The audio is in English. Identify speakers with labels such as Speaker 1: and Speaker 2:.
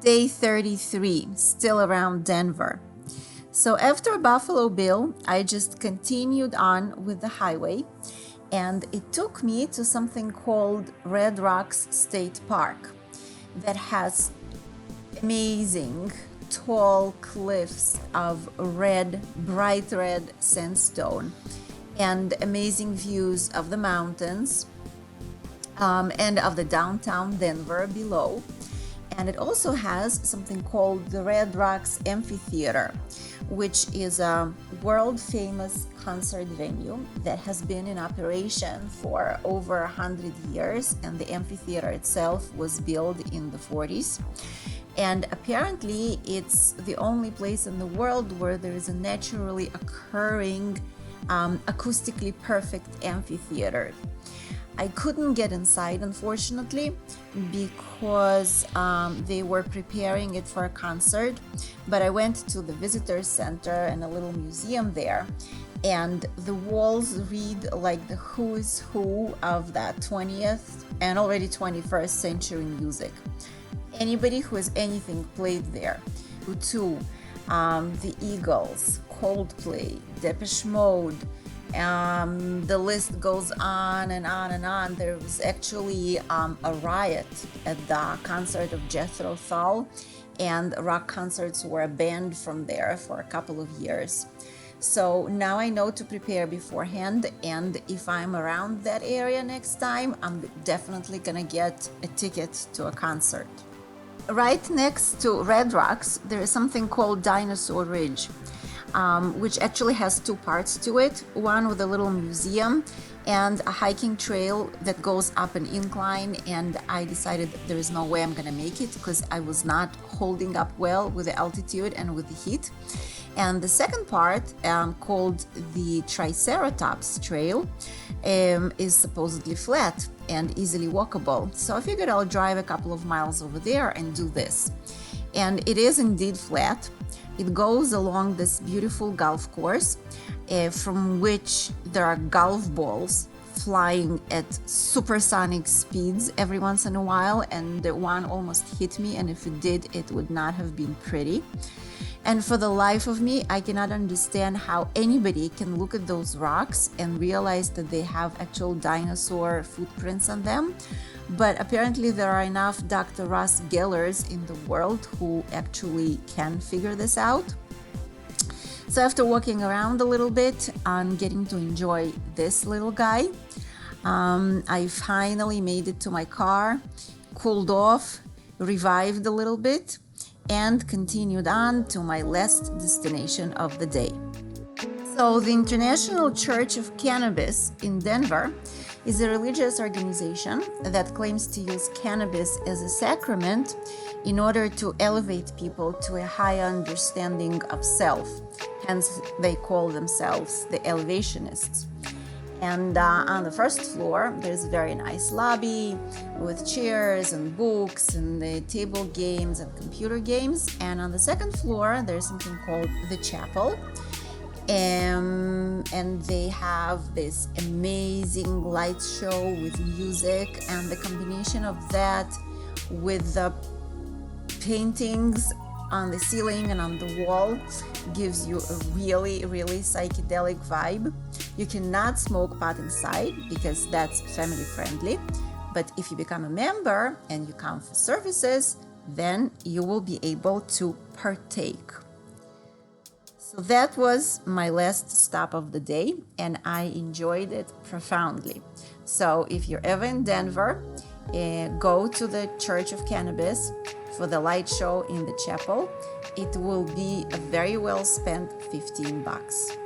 Speaker 1: Day 33, still around Denver. So after Buffalo Bill, I just continued on with the highway, and it took me to something called Red Rocks State Park that has amazing tall cliffs of bright red sandstone and amazing views of the mountains and of the downtown Denver below. And it also has something called the Red Rocks Amphitheater, which is a world-famous concert venue that has been in operation for over 100 years, and the amphitheater itself was built in the 40s. And apparently it's the only place in the world where there is a naturally occurring, acoustically perfect amphitheater. I couldn't get inside, unfortunately, because they were preparing it for a concert, but I went to the visitor center and a little museum there, and the walls read like the who is who of that 20th and already 21st century music. Anybody who has anything played there, U2, the Eagles, Coldplay, Depeche Mode, the list goes on and on and on. There was actually a riot at the concert of Jethro Tull, and rock concerts were banned from there for a couple of years. So now I know to prepare beforehand, and if I'm around that area next time, I'm definitely gonna get a ticket to a concert. Right next to Red Rocks, there is something called Dinosaur Ridge, which actually has two parts to it, one with a little museum and a hiking trail that goes up an incline, and I decided there is no way I'm gonna make it because I was not holding up well with the altitude and with the heat. And the second part, called the Triceratops Trail, is supposedly flat and easily walkable. So I figured I'll drive a couple of miles over there and do this. And it is indeed flat. It goes along this beautiful golf course from which there are golf balls flying at supersonic speeds every once in a while, and one almost hit me, and if it did, it would not have been pretty. And for the life of me, I cannot understand how anybody can look at those rocks and realize that they have actual dinosaur footprints on them. But apparently there are enough Dr. Ross Gellers in the world who actually can figure this out. So after walking around a little bit and getting to enjoy this little guy, I finally made it to my car, cooled off, revived a little bit, and continued on to my last destination of the day. So the International Church of Cannabis in Denver is a religious organization that claims to use cannabis as a sacrament in order to elevate people to a higher understanding of self. Hence, they call themselves the Elevationists. And on the first floor, there's a very nice lobby with chairs and books and the table games and computer games. And on the second floor, there's something called the chapel. And they have this amazing light show with music, and the combination of that with the paintings on the ceiling and on the wall gives you a really, really psychedelic vibe. You cannot smoke pot inside because that's family friendly, but if you become a member and you come for services, then you will be able to partake. So that was my last stop of the day, and I enjoyed it profoundly. So if you're ever in Denver, go to the Church of Cannabis for the light show in the chapel. It will be a very well spent $15.